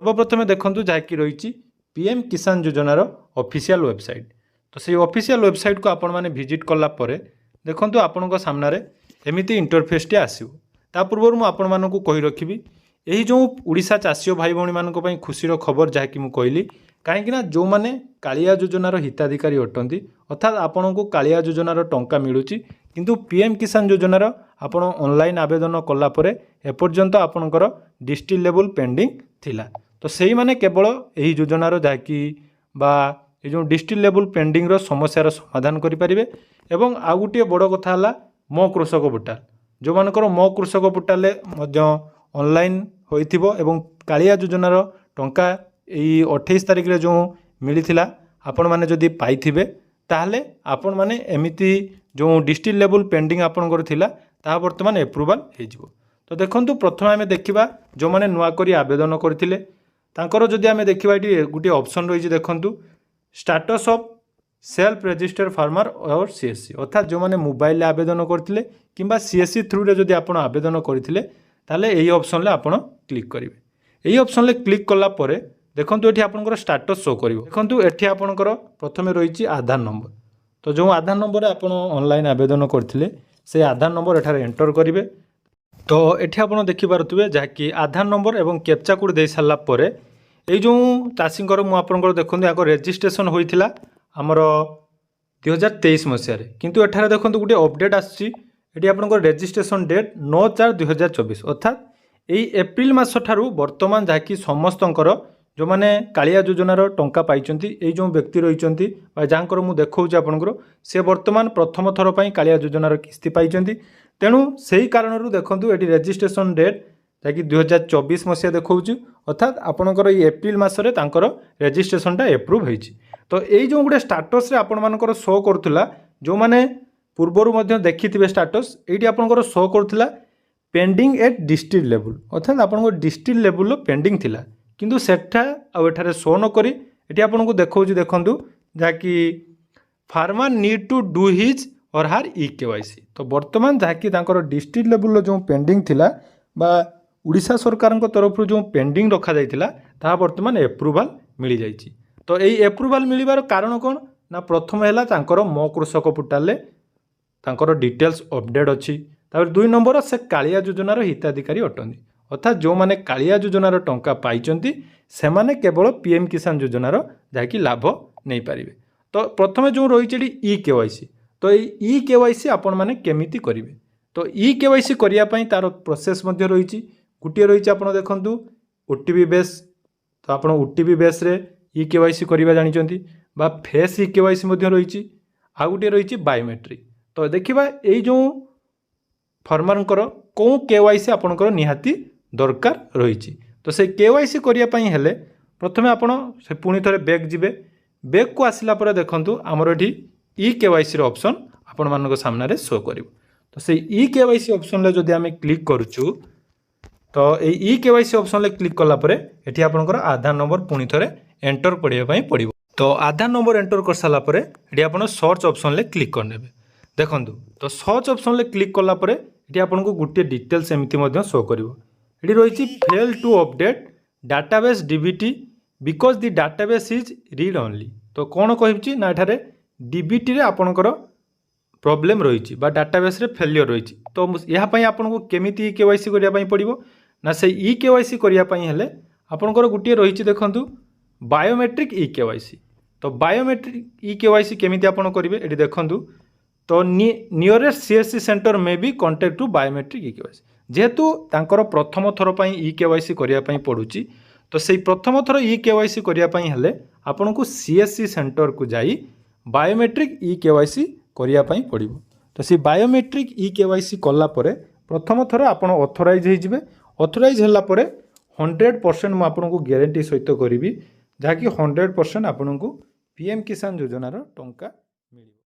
सर्वप्रथम देखूँ जहाँकि रही पीएम किसान योजनार ऑफिशियल वेबसाइट। तो से ऑफिशियल वेबसाइट को आपण मैंने विजिट कलापर देखो आपण सामने एमती इंटरफेस टी आसो। ता पूर्व मुझे आपण मानक कही रखी यही जो ओडिशा चाषी भाई भौणी मानी खुशीर खबर जहाँकि मुझे कहली कहीं जो मैंने कालिया योजनार हिताधिकारी अटंती अर्थात आपण को कालिया योजनार टंका मिलूँ किंतु पीएम किसान योजनार आपण ऑनलाइन आवेदन कलापर एपर्यंत आपणकर डिस्ट्रिक्ट लेवल पेंडिंग थिला। तो सही माने केवल यही योजनार जहाँकि ये जो डिस्ट्रिक्ट लेवल पेंडिंग रो समस्यार समाधान करें। एवं आउ गोटे बड़ कथा है मो कृषक पोर्टाल जो मानकर मो कृषक पोर्टाल ऑनलाइन होइथिबो एवं कालिया योजनार टंका यही 28 तारिख रे जो मिली आपण माने जदि पाइथिबे ताहले आपण माने एमिति जो डिस्ट्रिक्ट लेवल पेंडिंग आपणकर थिला ताहा वर्तमान एप्रूवाल हो। तो देखंतु प्रथम आम देखा जो मैंने नुआ करी आवेदन करथिले तांकर जदि आम देखा ये गोटे ऑप्शन रही देखंतु status of self registered farmer और सीएससी अर्थात जो मैंने मोबाइल आवेदन करथिले किंबा सीएससी थ्रू रे जदि आपण आवेदन करथिले ताले एही ऑप्शन ले आपण क्लिक करिवे। एही ऑप्शन ले क्लिक कला परे देखंतु एठी आपनकर स्टाटस शो करिवो। देखंतु एठी आपनकर प्रथमे रहिछि आधार नंबर। तो जो आधार नंबर आपण ऑनलाइन आवेदन करथिले से आधार नंबर एठारे एंटर करिवे। तो एठी आपण देखि पारुथिबे जहाँकि आधार नंबर एवं कैप्चा कोड दे सारला परे ए जो चाषींकर मु आपनकर देखंतु याको रजिस्ट्रेशन होइथिला हमर 2023 मसिया रे किंतु एठारे देखंतु गुटे अपडेट आछि एठी आपनकर रजिस्ट्रेशन डेट 9/4/2024 अर्थात एई एप्रिल मास ठारू वर्तमान जहाँकि समस्तंकर जो माने कालिया योजनार टंका पाइचंती एई जो व्यक्ति रहिचंती बा जांकर मु देखौछि आपनकर से वर्तमान प्रथम थर पई कालिया योजनार किस्ती पाइचंती। तेणु से ही कारण देखूँ ये रजिस्ट्रेशन डेट जहाँकि 2024 मसीहा देखा अर्थात आपणकर ये एप्रिल मसरे रजिस्ट्रेशनटा एप्रूव होती। तो यही जो गोटे स्टाटस आपण मानकर शो करूला जो मैंने पूर्वर देखी थे स्टाटस ये आपंकर शो करूला पेंडिंग एट डिस्ट्रिक्ट लेवल अर्थात आप डिस्ट्रिक्ट लेवल पेंडिंग थिला किंतु सेठा आठारे शो नक ये आपको देखा देखूँ जहाँकि farmer need to do his or her KYC. तो वर्तमान जहाँकि डिस्ट्रिक्ट लेवल जो पेंडिंग थिला बा उड़ीसा सरकार तरफ जो पेंडिंग रखा जाइथिला ताहा वर्तमान एप्रूवाल मिल जाइछि। तो यही एप्रूवाल मिलिबार कारण कौन ना प्रथम है तांकर मो कृषक पोर्टाल तांकर डिटेल्स अपडेट अच्छी। दुई नंबर से कालिया योजनार हिताधिकारी अटंती अर्थात जो माने कालिया योजनार टंका पाइचंती से माने केवल पीएम किसान योजनार जहाँकि लाभ नहीं पारिबे। तो प्रथम जो रही ई केवाईसी तो ई केवाईसी आपण माने केमिति करिवे। तो ई केवाईसी करिया पई तार प्रोसेस मध्ये रही गोटे रही आपण देखंतु ओटीपी बेस। तो आपण ओटीपी बेस रे ई केवाईसी करिवा जानिचंती बा फेस ई केवाईसी मध्ये रही आ गोटे रही बायोमेट्रिक। तो देखिबा एई जो फार्मरंकर को केवाईसी आपणकर निहाती दरकार रही। तो से केवाईसी करिया पई हेले प्रथमे आपण से पुणी थरे बैक जिवे बैक को आसिला परे देखंतु हमर एठी ई केवाईसी ऑप्शन आपण मानक सामने शो करिवो। तो से ई केवाईसी ऑप्शन ले जदि आमे क्लिक करूछु तो ई केवाईसी ऑप्शन ले क्लिक कला परे एठी आपनकर आधार नंबर पुणी थरे एंटर करिया पई पड़िवो। तो आधार नंबर एंटर कर साला परे एठी आपण सर्च ऑप्शन ले क्लिक करनेबे। देखंतु तो सर्च ऑप्शन ले क्लिक कला परे एठी आपनको गुटे डिटेल्स एमिति मध्ये शो करिवो। एठी रहिछि fail to update database DBT because the database is read only. तो कोन कहिछि ना एठारे डीबीटी रे आपणकर प्रॉब्लम रही डाटाबेस रे फेलियर रही। तो यहाँ आपको केमिति केवाईसी करिया पई पड़िवो ना से ई केवाईसी करिया पई हेले आपणकर गुटे रही देखंतु बायोमेट्रिक ई केवाईसी। तो बायोमेट्रिक ई केवाईसी केमिति आपण करिवे एठी देखंतु। तो nearest CSC centre may be contact to biometric e KYC जेहेतु तांकर प्रथम थर पई ई केवाईसी करिया पई पड़ुची। तो सेही प्रथम थर ई केवाईसी करिया पई हेले आपनको सीएससी सेंटर को जाई बायोमेट्रिक ई केवाईसी करिया पई पड़िवो। तो से बायोमेट्रिक ई केवाईसी कला परे प्रथम थर आपण ऑथराइज हो जिवे। ऑथराइज होला परे 100% मु आपनको ग्यारंटी सहित करिवि जहाँकि 100% आपनको पीएम किसान योजनार टंका मिलिवो।